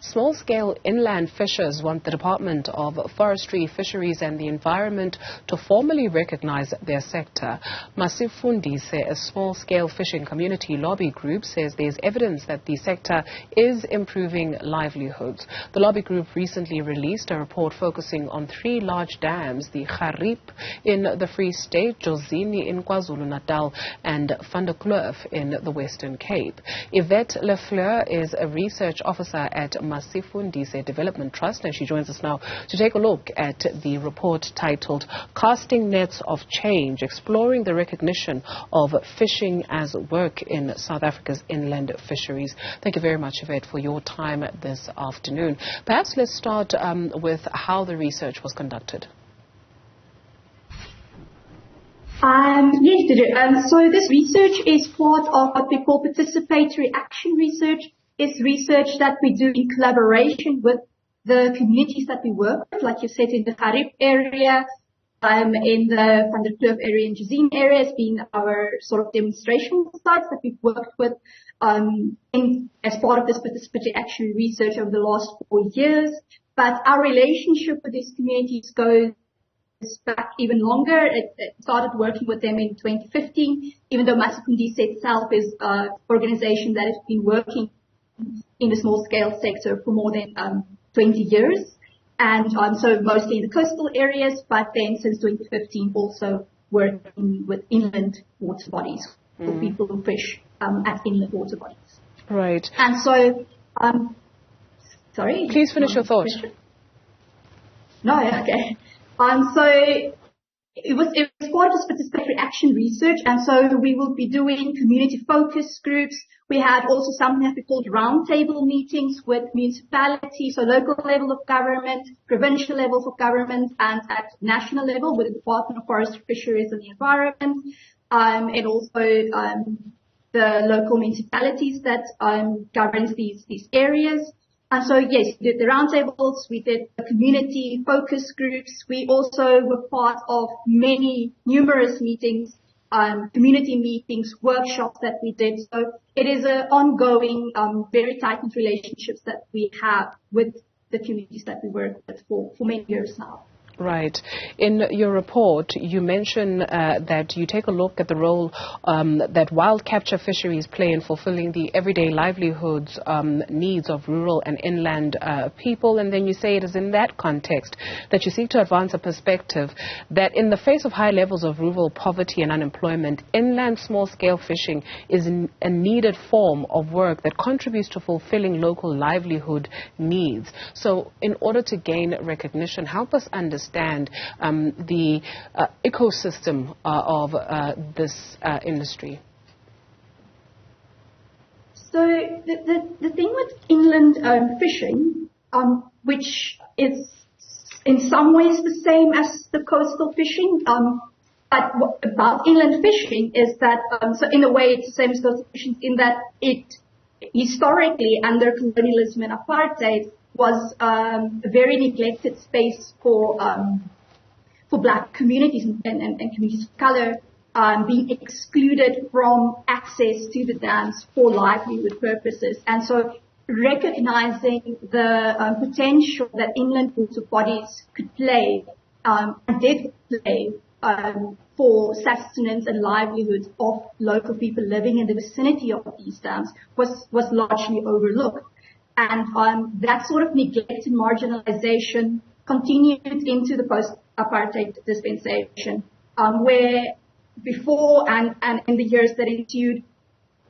Small-scale inland fishers want the Department of Forestry, Fisheries and the Environment to formally recognize their sector. Masifundise, a small-scale fishing community lobby group, says there's evidence that the sector is improving livelihoods. The lobby group recently released a report focusing on 3 large dams, the Gariep in the Free State, Jozini in KwaZulu-Natal and Vanderkloof in the Western Cape. Yvette Fleur is a research officer at Masifundise Development Trust, and she joins us now to take a look at the report titled Casting Nets of Change, Exploring the Recognition of Fishing as Work in South Africa's Inland Fisheries. Thank you very much, Yvette, for your time this afternoon. Perhaps let's start with how the research was conducted. Yes, so this research is part of what we call participatory action research. It's research that we do in collaboration with the communities that we work with, like you said, in the Gariep area, in the Vanderkloof area and Jozini area has been our sort of demonstration sites that we've worked with as part of this participatory action research over the last 4 years. But our relationship with these communities goes back even longer. It started working with them in 2015, even though Masifundise itself is an organization that has been working in the small-scale sector for more than 20 years. And so mostly in the coastal areas, but then since 2015 also working with inland water bodies for people who fish at inland water bodies. Right. And so, sorry? Please finish your thought. No, okay. So it was part of this participatory action research, and so we will be doing community focus groups. We had also something that we called roundtable meetings with municipalities, so local level of government, provincial levels of government, and at national level with the Department of Forestry, Fisheries and the Environment, and also the local municipalities that governs these areas. And so, yes, we did the roundtables, we did the community focus groups. We also were part of numerous meetings, community meetings, workshops that we did. So it is an ongoing, very tight-knit relationships that we have with the communities that we work with for many years now. Right. In your report, you mention that you take a look at the role that wild capture fisheries play in fulfilling the everyday livelihoods needs of rural and inland people. And then you say it is in that context that you seek to advance a perspective that in the face of high levels of rural poverty and unemployment, inland small-scale fishing is a needed form of work that contributes to fulfilling local livelihood needs. So in order to gain recognition, help us understand the ecosystem of this industry. So the thing with inland fishing, which is in some ways the same as the coastal fishing, but what about inland fishing is that, so in a way it's the same as coastal fishing in that it historically under colonialism and apartheid was a very neglected space for black communities and communities of color being excluded from access to the dams for livelihood purposes. And so recognizing the potential that inland water bodies could play and did play for sustenance and livelihoods of local people living in the vicinity of these dams was largely overlooked. And that sort of neglect and marginalization continued into the post-apartheid dispensation, where before and in the years that ensued,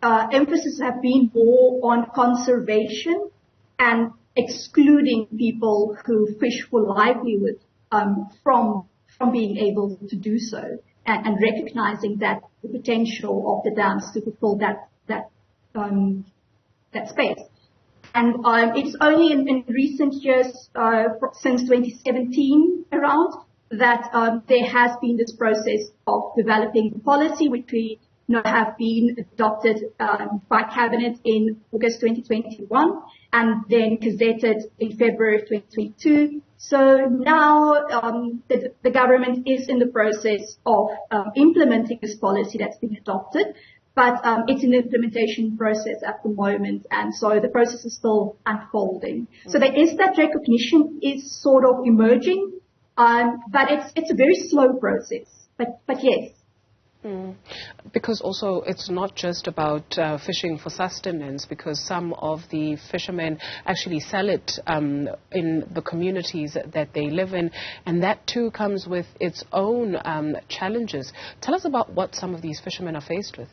emphasis have been more on conservation and excluding people who fish for livelihood from being able to do so, and recognizing that the potential of the dams to fulfill that space. And it's only in recent years, since 2017 around, that there has been this process of developing policy, which we know have been adopted by Cabinet in August 2021 and then gazetted in February of 2022. So now the government is in the process of implementing this policy that's been adopted. but it's in the implementation process at the moment, and so the process is still unfolding. So there is that recognition is sort of emerging, but it's a very slow process. But yes. Because also it's not just about fishing for sustenance, because some of the fishermen actually sell it in the communities that they live in, and that too comes with its own challenges. Tell us about what some of these fishermen are faced with.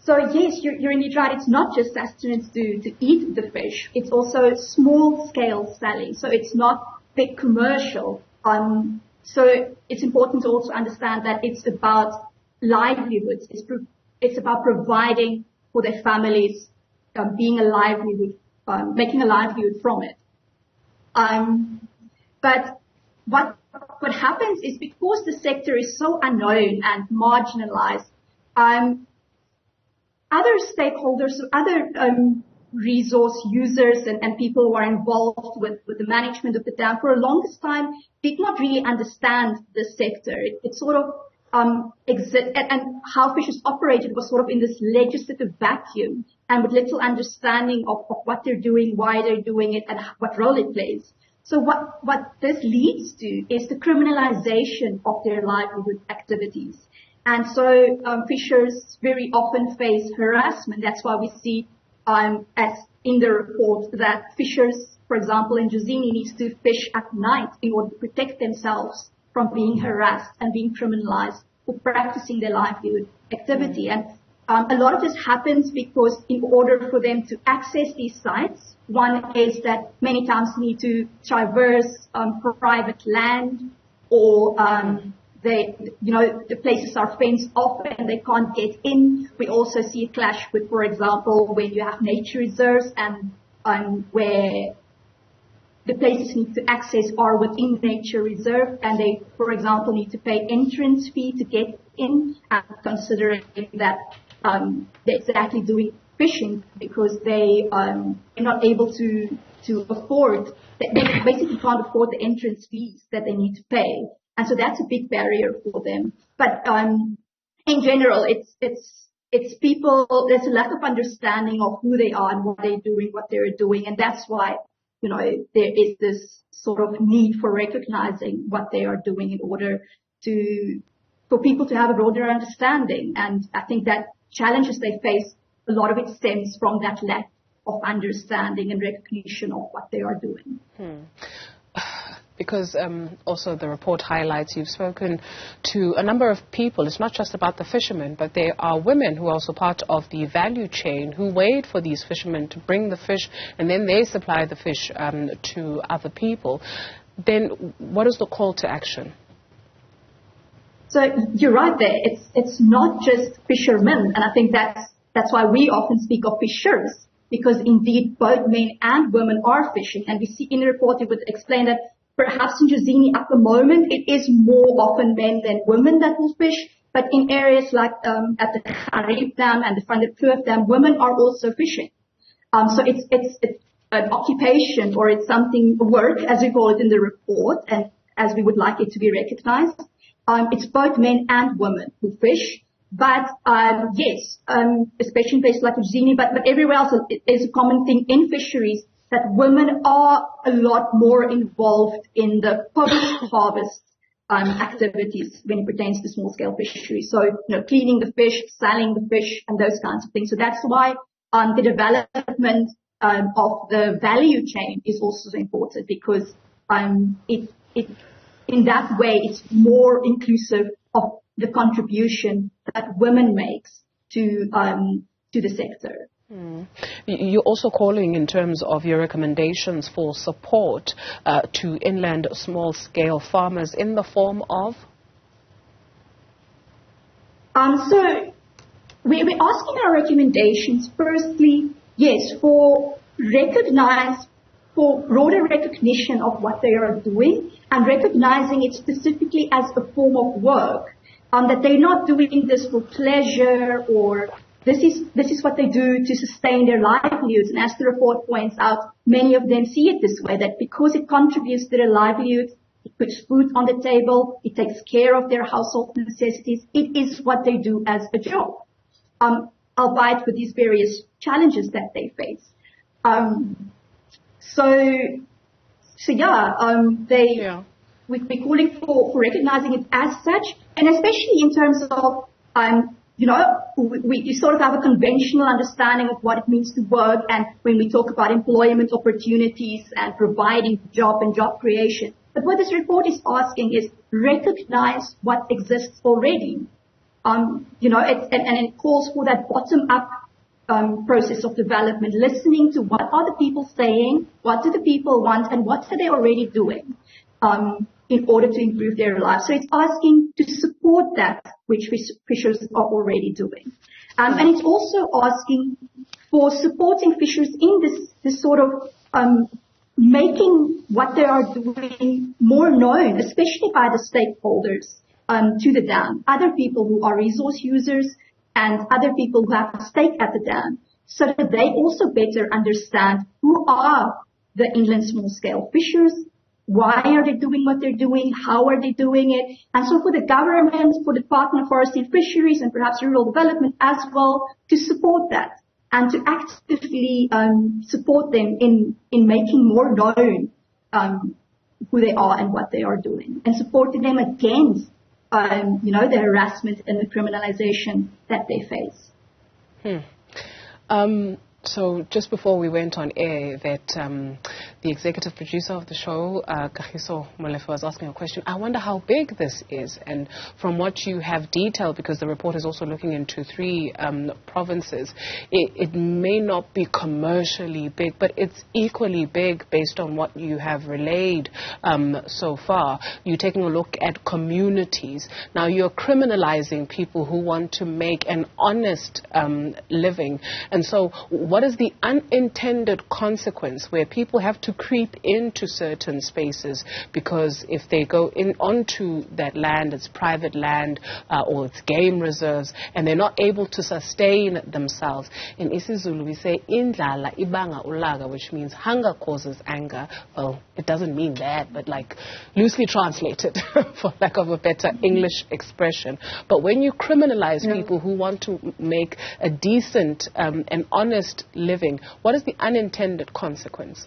So yes, you're indeed right. It's not just sustenance to eat the fish. It's also small-scale selling. So it's not big commercial. So it's important to also understand that it's about livelihoods. It's about providing for their families, being a livelihood, making a livelihood from it. But what happens is, because the sector is so unknown and marginalized, other stakeholders, other resource users and people who are involved with the management of the dam for the longest time did not really understand the sector. It sort of and how fishers operated was sort of in this legislative vacuum and with little understanding of what they're doing, why they're doing it, and what role it plays. So what this leads to is the criminalization of their livelihood activities. And so fishers very often face harassment. That's why we see as in the report that fishers, for example, in Jozini, needs to fish at night in order to protect themselves from being harassed and being criminalized for practicing their livelihood activity. And a lot of this happens because in order for them to access these sites, one is that many times need to traverse private land, or the places are fenced off and they can't get in. We also see a clash with, for example, when you have nature reserves and where the places need to access are within nature reserve, and they, for example, need to pay entrance fee to get in, and considering that they're exactly doing fishing because they are not able to afford, they basically can't afford the entrance fees that they need to pay. And so that's a big barrier for them. But in general, it's people, there's a lack of understanding of who they are and what they're doing. And that's why, there is this sort of need for recognizing what they are doing in order for people to have a broader understanding. And I think that challenges they face, a lot of it stems from that lack of understanding and recognition of what they are doing. Because also the report highlights you've spoken to a number of people. It's not just about the fishermen, but there are women who are also part of the value chain who wait for these fishermen to bring the fish, and then they supply the fish to other people. Then what is the call to action? So you're right there. It's not just fishermen, and I think that's why we often speak of fishers, because indeed both men and women are fishing. And we see in the report, it would explain that perhaps in Jozini at the moment, it is more often men than women that will fish. But in areas like at the Gariep dam and the Vanderkloof dam, women are also fishing. So it's an occupation, or it's something, work, as we call it in the report, and as we would like it to be recognized. It's both men and women who fish. But yes, especially in places like Jozini, but everywhere else, it is a common thing in fisheries that women are a lot more involved in the post-harvest activities when it pertains to small-scale fisheries. So, cleaning the fish, selling the fish, and those kinds of things. So that's why the development of the value chain is also so important, because it in that way it's more inclusive of the contribution that women makes to the sector. You're also calling in terms of your recommendations for support to inland small-scale farmers in the form of? So we're asking our recommendations, firstly, yes, for broader recognition of what they are doing and recognizing it specifically as a form of work, that they're not doing this for pleasure, or this is what they do to sustain their livelihoods. And as the report points out, many of them see it this way, that because it contributes to their livelihoods, it puts food on the table, it takes care of their household necessities. It is what they do as a job, albeit with these various challenges that they face. We're calling for recognizing it as such, and especially in terms of, we sort of have a conventional understanding of what it means to work, and when we talk about employment opportunities and providing job and job creation. But what this report is asking is recognize what exists already. It calls for that bottom-up process of development, listening to what are the people saying, what do the people want, and what are they already doing in order to improve their lives. So it's asking to support that which fishers are already doing. And it's also asking for supporting fishers in this sort of making what they are doing more known, especially by the stakeholders to the dam, other people who are resource users and other people who have a stake at the dam, so that they also better understand who are the inland small-scale fishers, why are they doing what they're doing, how are they doing it. And so for the government, for the Department of Forestry and Fisheries, and perhaps rural development as well, to support that and to actively support them in making more known who they are and what they are doing, and supporting them against the harassment and the criminalization that they face. So just before we went on air, that the executive producer of the show, Kagiso Molefe, was asking a question. I wonder how big this is, and from what you have detailed, because the report is also looking into 3 provinces, it may not be commercially big, but it's equally big based on what you have relayed so far. You're taking a look at communities. Now you're criminalizing people who want to make an honest living, and so what is the unintended consequence where people have to creep into certain spaces because if they go in onto that land, it's private land or it's game reserves, and they're not able to sustain themselves? In isiZulu we say indlala ibanga ulaga, which means hunger causes anger. Well, it doesn't mean that, but like loosely translated for lack of a better English expression. But when you criminalize people who want to make a decent and honest living, what is the unintended consequence?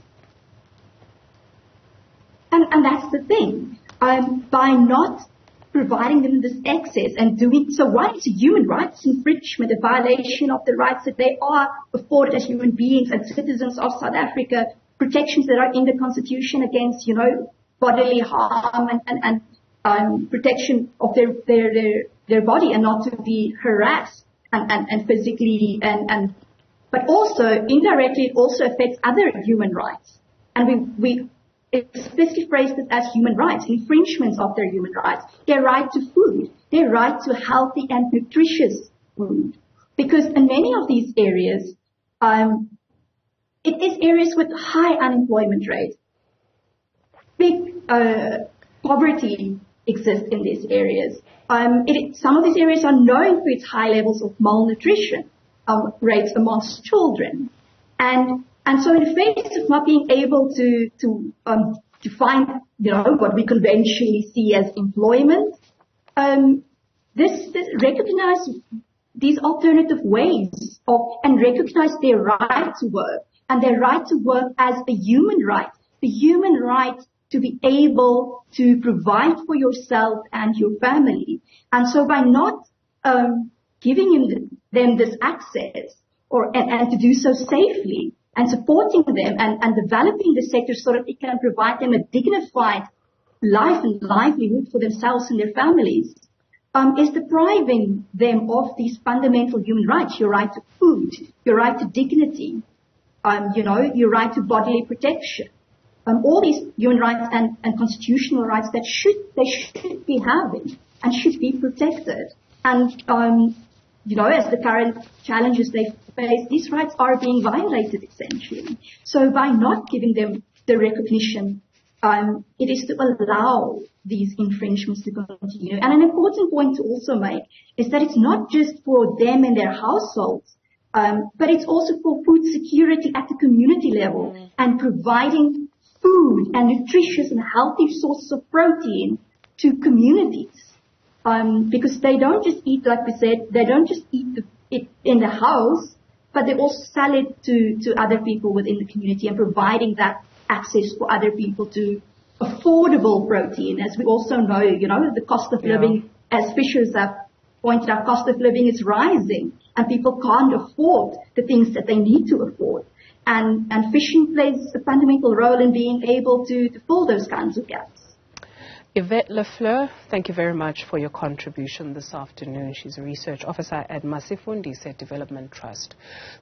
And that's the thing. By not providing them this access and doing so, one, it's a human rights infringement, a violation of the rights that they are afforded as human beings and citizens of South Africa, protections that are in the Constitution against, bodily harm and protection of their body and not to be harassed and physically but also indirectly it also affects other human rights. And we explicitly phrased it as human rights, infringements of their human rights, their right to food, their right to healthy and nutritious food. Because in many of these areas, it is areas with high unemployment rate. Big poverty exists in these areas. Some of these areas are known for its high levels of malnutrition rates amongst children. And so in the face of not being able to define, what we conventionally see as employment, this recognize these alternative ways and recognize their right to work and their right to work as a human right, the human right to be able to provide for yourself and your family. And so by not giving them this access and to do so safely and supporting them and developing the sector so that it can provide them a dignified life and livelihood for themselves and their families, is depriving them of these fundamental human rights, your right to food, your right to dignity, your right to bodily protection. All these human rights and constitutional rights that they should be having and should be protected. And, as the current challenges they face, these rights are being violated essentially. So by not giving them the recognition, it is to allow these infringements to continue. And an important point to also make is that it's not just for them and their households, but it's also for food security at the community level and providing food and nutritious and healthy sources of protein to communities. Because they don't just eat, like we said, they don't just eat it in the house, but they also sell it to other people within the community and providing that access for other people to affordable protein. As we also know, the cost of living, as fishers have pointed out, cost of living is rising and people can't afford the things that they need to afford. And fishing plays a fundamental role in being able to fill those kinds of gaps. Yvette Fleur, thank you very much for your contribution this afternoon. She's a research officer at Masifundise Development Trust.